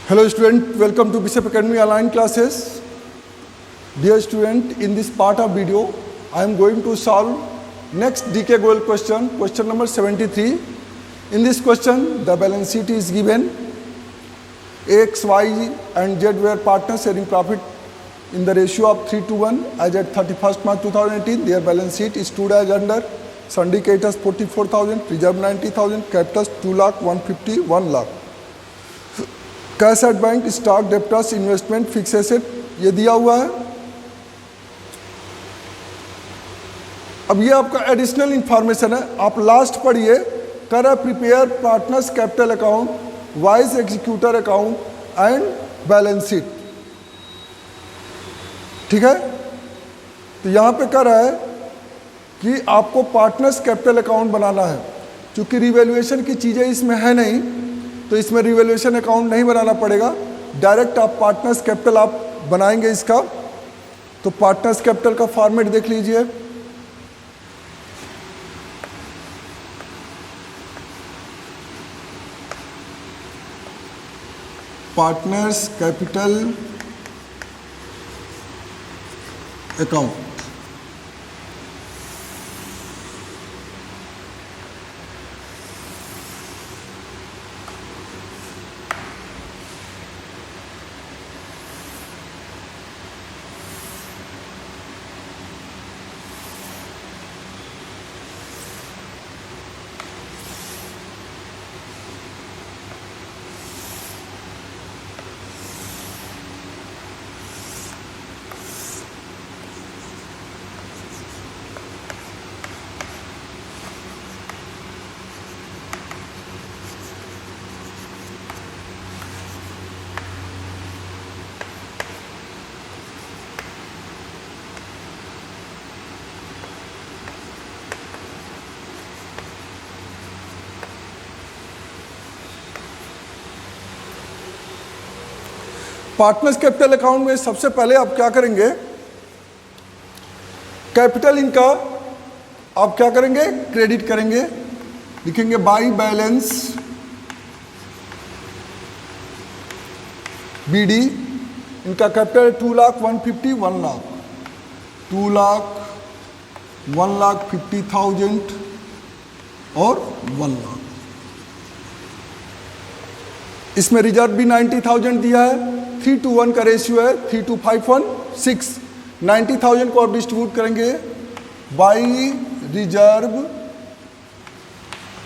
Hello student, welcome to Bishop Academy online classes. Dear student, in this part of video, I am going to solve next DK goal question, question number 73. In this question, the balance sheet is given. X, Y and Z were partners sharing profit in the ratio of 3:1 as at 31st March 2018. Their balance sheet stood as under syndicators 44,000, reserve 90,000, capitals 2 lakh, 150, 1 lakh. Cash at bank, stock, debtors, investment, fix asset, ये दिया हुआ है. अब ये आपका additional information है, आप last पढ़िए. कर prepare partners capital account, vice executor account and balance sheet. ठीक है, तो यहाँ पे कह रहा है कि आपको पार्टनर्स कैपिटल अकाउंट बनाना है. क्योंकि रिवैल्यूएशन की चीज़ें इसमें है नहीं, तो इसमें रिवैल्यूएशन अकाउंट नहीं बनाना पड़ेगा. डायरेक्ट आप पार्टनर्स कैपिटल आप बनाएंगे इसका. तो पार्टनर्स कैपिटल का फॉर्मेट देख लीजिए. Partners capital account. Partners capital account में सबसे पहले आप क्या करेंगे, कैपिटल इनका आप क्या करेंगे, क्रेडिट करेंगे. लिखेंगे बाई बैलेंस बीडी. इनका कैपिटल 2 लाख 150 1 लाख, 2 लाख 1,50,000 और 1 लाख. इसमें रिजर्व भी 90,000 दिया है. 3:1 का रेशियो है, 3:5:1:6. 90,000 को आप डिस्ट्रीब्यूट करेंगे बाई रिजर्व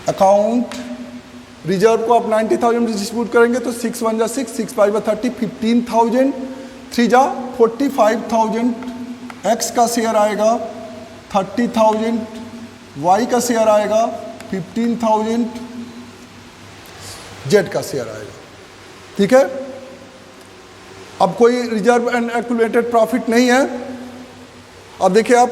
अकाउंट. रिजर्व को आप 90,000 डिस्ट्रीब्यूट करेंगे तो 6 1 जा 6, 6 5 30, 15,000, 3 जा 45,000. एक्स का शेयर आएगा 30,000, वाई का शेयर आएगा 15,000, जेड का शेयर आएगा. ठीक है, अब कोई रिजर्व एंड एक्यूमुलेटेड प्रॉफिट नहीं है. अब देखिए आप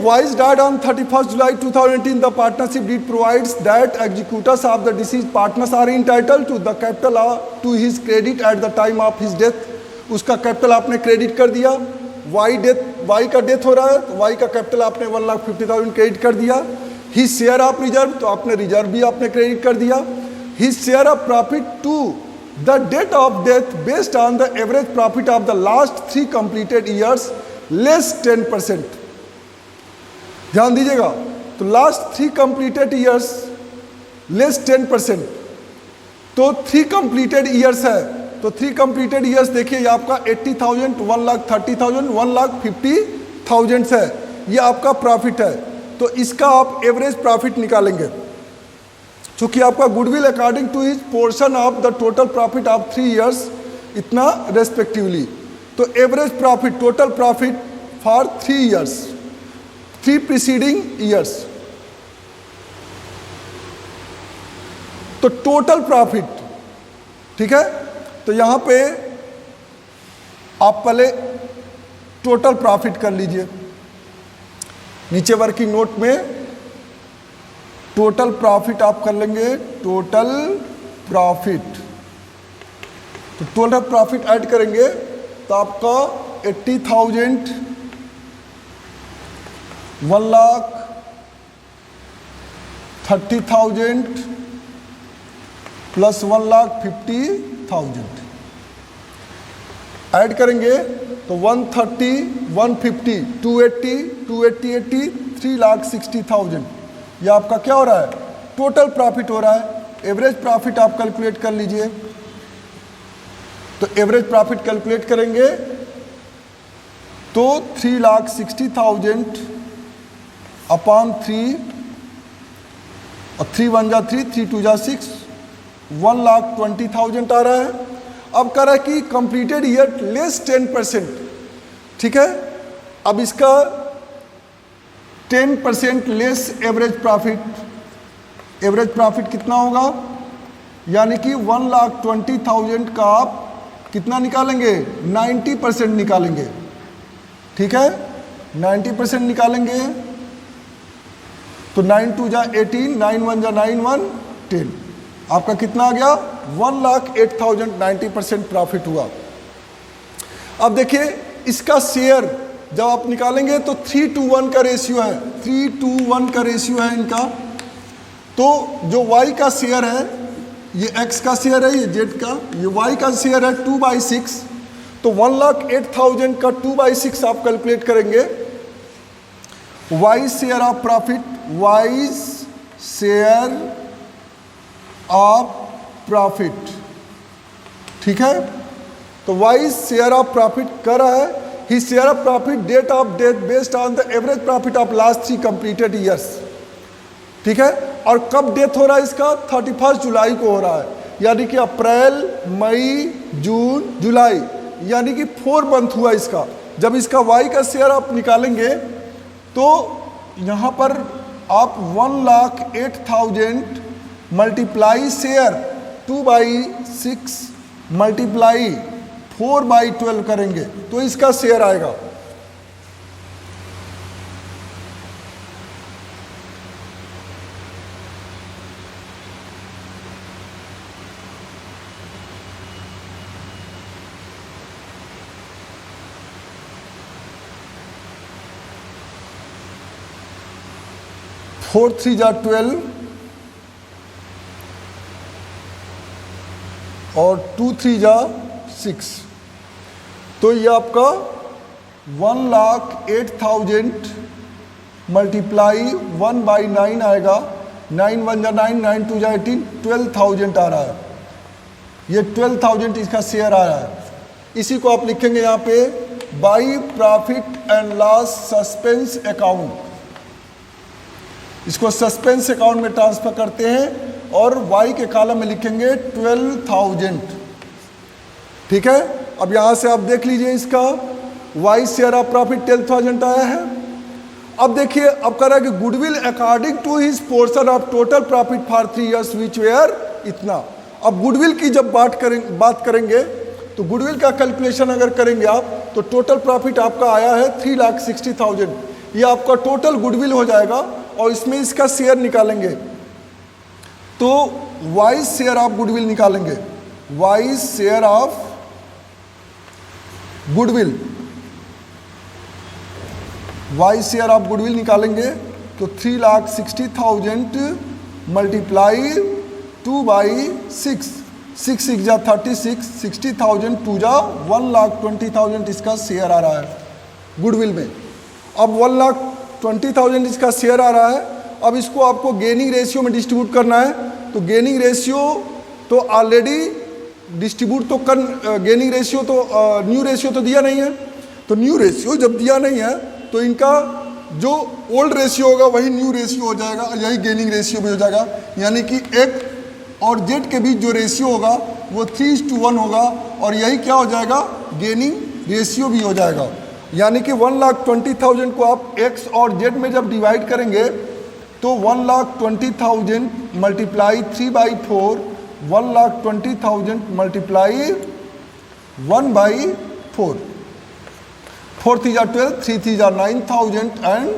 Y's died on 31st July 2018. The partnership deed provides that executors of the deceased partners are entitled to the capital to his credit at the time of his death. उसका capital आपने credit कर दिया. Y का death हो रहा है तो Y का कैपिटल आपने 1,50,000 क्रेडिट कर दिया. हिज शेयर ऑफ रिजर्व, तो आपने रिजर्व भी आपने क्रेडिट कर दिया. His share of profit to the date of death based on the average profit of the last 3 completed years less 10%. ध्यान दीजिएगा, तो लास्ट 3 कंप्लीटेड ईयर्स लेस 10%. तो 3 कंप्लीटेड ईयर्स है, तो 3 कंप्लीटेड ईयर्स देखिए, ये आपका 80,000, 1,30,000, 1,50,000 है. ये आपका प्रॉफिट है. तो इसका आप एवरेज प्रॉफिट निकालेंगे. चूंकि आपका goodwill according to his portion of the total profit of 3 years इतना रेस्पेक्टिवली. तो average profit, total profit for 3 years, 3 preceding years. तो टोटल प्रॉफिट, ठीक है. तो यहां पे आप पहले टोटल प्रॉफिट कर लीजिए. नीचे वर्किंग नोट में टोटल प्रॉफिट आप कर लेंगे. टोटल प्रॉफिट, तो टोटल प्रॉफिट ऐड करेंगे तो आपका 80,000 1,30,000 प्लस 1,50,000 ऐड करेंगे तो 130, 150, 280, 280, 3,60,000। ये आपका क्या हो रहा है? टोटल प्रॉफिट हो रहा है। एवरेज प्रॉफिट आप कैलकुलेट कर लीजिए। तो एवरेज प्रॉफिट कैलकुलेट करेंगे तो 3,60,000 अपॉन 3 और 3 1 जा 3, 3 2 जा 6, 1,20,000 आ रहा है। अब कह रहा है कि कंप्लीटेड ईयर लेस 10%। ठीक है, अब इसका 10% less average profit. Average profit कितना होगा? यानी कि 1,20,000 का आप कितना निकालेंगे? 90% निकालेंगे। ठीक है, 90% निकालेंगे तो 9 2 जा 18, 9 1 जा 9 1 10। आपका कितना आ गया? 1,08,000। 90% प्रॉफिट हुआ। अब देखिए इसका शेयर जब आप निकालेंगे तो 3:1 का रेशियो है। 3:1 का रेशियो है इनका। तो जो y का शेयर है, ये x का शेयर है, ये z का, ये y का शेयर है 2/6। तो 1,08,000 का 2/6 आप कैलकुलेट करेंगे। y share of profit, y share of profit. ठीक है, तो y शेयर ऑफ प्रॉफिट कर रहा है ही share of profit date of death based on the average profit of last 3 completed years. ठीक है, और कब डेथ हो रहा है इसका? 31 जुलाई को हो रहा है। यानी कि अप्रैल, मई, जून, जुलाई, यानी कि 4 मंथ हुआ इसका। जब इसका y का शेयर आप निकालेंगे तो यहाँ पर आप 1,08,000 मल्टीप्लाई शेयर 2/6 मल्टीप्लाई 4/12 करेंगे तो इसका शेयर आएगा। फोर 3 जा 12 और 2 3 जा 6। तो ये आपका 1,08,000 मल्टीप्लाई 1/9 आएगा। 9 1 जा 9, 9 2 जा 18, 12,000 आ रहा है। ये 12,000 इसका शेयर आ रहा है। इसी को आप लिखेंगे यहाँ पे by profit and loss suspense account. इसको सस्पेंस अकाउंट में ट्रांसफर करते हैं और y के कॉलम में लिखेंगे 12,000। ठीक है, अब यहाँ से आप देख लीजिए इसका y शेयर ऑफ प्रॉफिट 12,000 आया है। अब देखिए, अब कह रहा है कि goodwill according to his portion of total profit for 3 years which were इतना। अब गुडविल की जब बात करेंगे तो गुडविल का कैलकुलेशन अगर करेंगे आप तो टोटल प्रॉफिट आपका आया है 3,60,000। ये आपका टोटल गुडविल हो जाएगा और इसमें इसका शेयर निकालेंगे तो y शेयर ऑफ गुडविल निकालेंगे। y share of goodwill, y share of goodwill निकालेंगे तो 3,60,000 मल्टीप्लाई 2/6, 6 6 जा 36, 60,000 2 जा 1,20,000 इसका शेयर आ रहा है गुडविल में। अब 1,20,000 इसका शेयर आ रहा है। अब इसको आपको गेनिंग रेशियो में डिस्ट्रीब्यूट करना है। तो गेनिंग रेशियो तो ऑलरेडी डिस्ट्रीब्यूट तो कर, गेनिंग रेशियो तो न्यू रेशियो तो दिया नहीं है। तो न्यू रेशियो जब दिया नहीं है तो इनका जो ओल्ड रेशियो होगा वही न्यू रेशियो हो जाएगा और यही गेनिंग रेशियो भी हो जाएगा। यानी कि x और z के बीच जो रेशियो होगा वो 3:1 होगा और यही क्या हो जाएगा? गेनिंग रेशियो भी हो जाएगा। यानी कि 1,20,000 को आप x और z में जब डिवाइड करेंगे तो 1,20,000 मल्टीप्लाई 3/4, 1,20,000 मल्टीप्लाई 1/4, 4 3 जा 12, 3 3 जा 9,000 एंड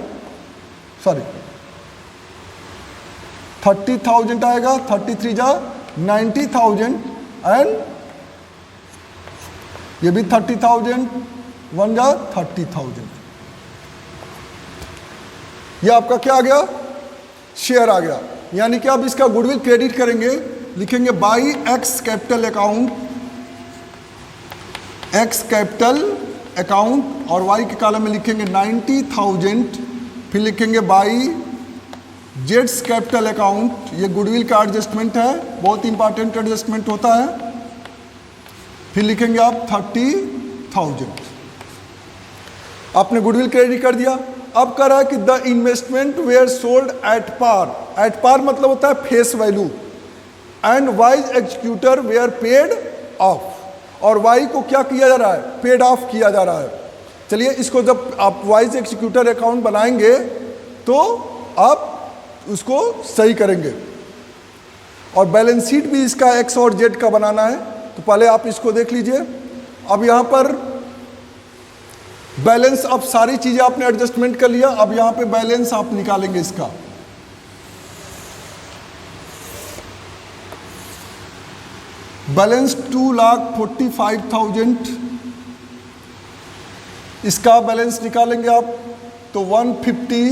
30,000 आएगा। 33 जा 90,000 एंड ये भी 30,000, 1 जा 30,000। ये आपका क्या आ गया, शेयर आ गया। यानी कि आप इसका गुडविल क्रेडिट करेंगे, लिखेंगे by x capital account, x capital account, और वाई के कॉलम में लिखेंगे 90,000, फिर लिखेंगे बाई जेड्स कैपिटल अकाउंट। ये गुडविल का एडजस्टमेंट है, बहुत इंपॉर्टेंट एडजस्टमेंट होता है। फिर लिखेंगे आप 30,000। आपने गुडविल क्रेडिट कर दिया। अब कह रहा है कि the investment were sold at par. At par मतलब होता है face value. And Y's executor were paid off, और वाई को क्या किया जा रहा है, पेड ऑफ किया जा रहा है। चलिए इसको जब आप वाइज एग्जीक्यूटर अकाउंट बनाएंगे तो आप उसको सही करेंगे, और बैलेंस शीट भी इसका एक्स और जेड का बनाना है। तो पहले आप इसको देख लीजिए। अब यहाँ पर बैलेंस, अब सारी चीजें आपने एडजस्टमेंट कर लिया। अब यहाँ पे बैलेंस आप निकालेंगे इसका। बैलेंस 2,45,000, इसका बैलेंस निकालेंगे आप तो 150,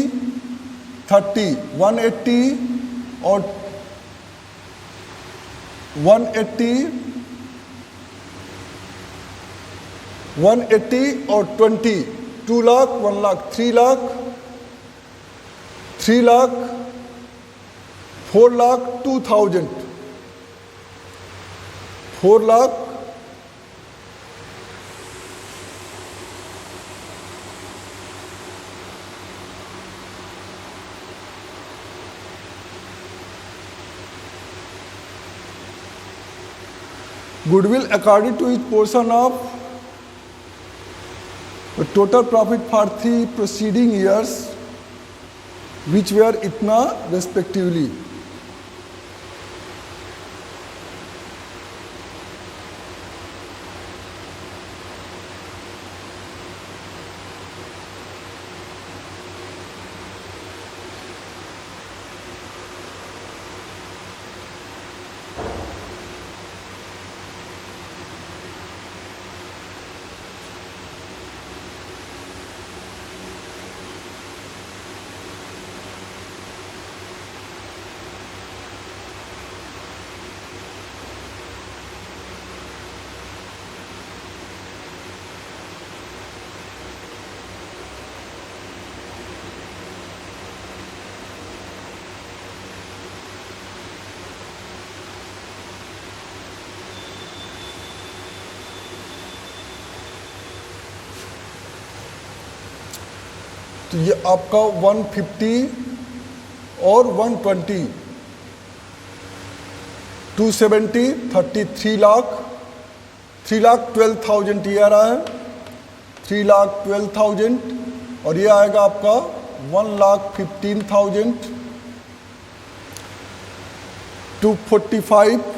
30, 180 और 180, 180 और 20, 2 lakh, 1 lakh, 3 lakh, 3 lakh, 4 lakh 2,000, 4 lakh, goodwill according to its portion of the total profit for 3 preceding years which were itna respectively. तो ये आपका 150 और 120, 270, 33 लाख, 3,12,000 ये आ रहा है, 3,12,000, और ये आएगा आपका 1,15,000, 245,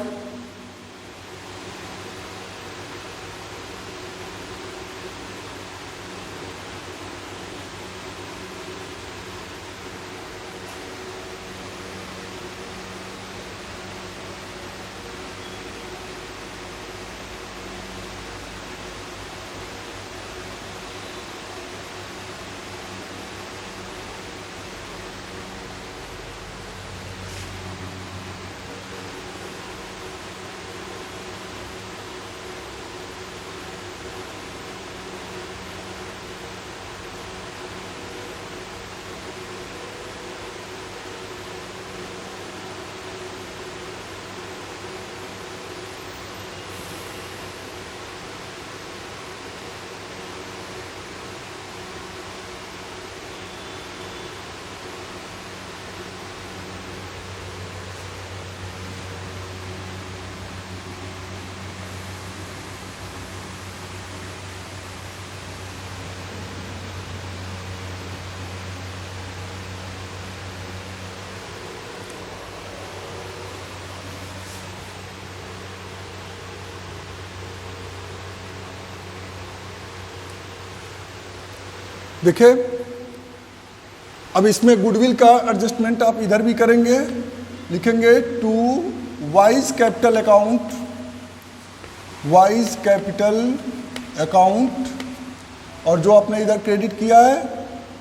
देखिए अब इसमें गुडविल का एडजस्टमेंट आप इधर भी करेंगे, लिखेंगे to Y's capital account, Y's capital account, और जो आपने इधर क्रेडिट किया है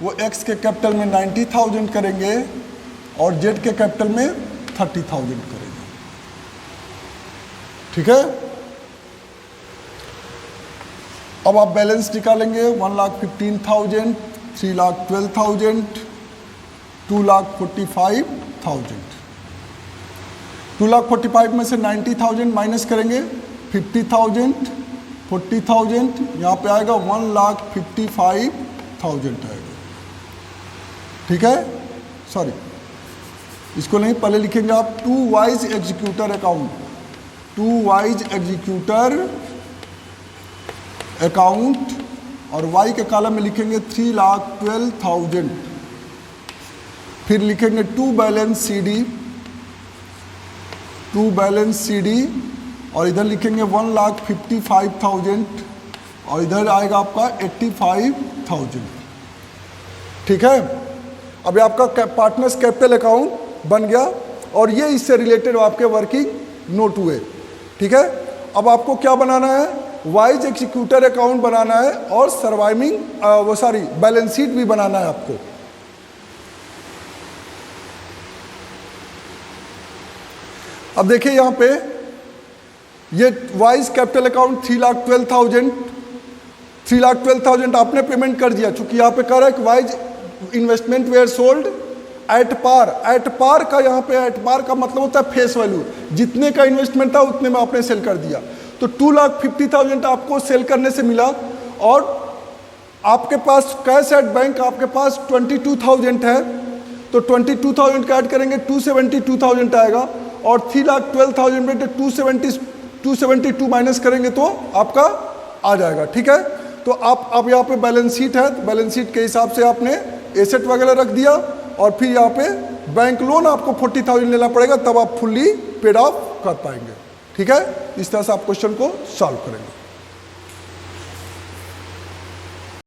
वो एक्स के कैपिटल में 90,000 करेंगे और जेड के कैपिटल में 30,000 करेंगे। ठीक है, अब आप बैलेंस निकालेंगे। 1,15,000, 3,12,000, 2,45,000। 2,45,000 में से 90,000 माइनस करेंगे, 50,000, 40,000, यहाँ पे आएगा 1,55,000 आएगा। ठीक है, सॉरी इसको नहीं, पहले लिखेंगे आप to Y's executor account, to Y's executor account, और वाई के कॉलम में लिखेंगे 3,12,000। फिर लिखेंगे to balance CD, to balance CD, और इधर लिखेंगे 1,55,000 और इधर आएगा आपका 85,000। ठीक है, अभी आपका पार्टनर्स कैपिटल अकाउंट बन गया और ये इससे रिलेटेड आपके वर्किंग नोट हुए। ठीक है, अब आपको क्या बनाना है, वाइज एग्जीक्यूटर अकाउंट बनाना है और सर्वाइविंग बैलेंस शीट भी बनाना है आपको। अब देखिए यहाँ पे ये वाइज कैपिटल अकाउंट 3,12,000 आपने पेमेंट कर दिया, चूंकि यहाँ पे कह रहा है कि Y's investment were sold at par. At par का यहाँ पे एट पार का मतलब होता है फेस वैल्यू, जितने का इन्वेस्टमेंट था उतने में आपने सेल कर दिया। तो 2,50,000 आपको सेल करने से मिला और आपके पास कैश एट बैंक आपके पास 22,000 है, तो 22,000 का ऐड करेंगे 272,000 आएगा और 3,12,000 में 272 माइनस करेंगे तो आपका आ जाएगा। ठीक है, तो आप अब यहाँ पे बैलेंस शीट है, तो बैलेंस शीट के हिसाब से आपने एसेट वगैरह रख दिया और फिर यहाँ पे बैंक लोन आपको 40,000 लेना पड़ेगा, तब आप फुल्ली पेड ऑफ कर पाएंगे। ठीक है, इस तरह से आप क्वेश्चन को सॉल्व करेंगे।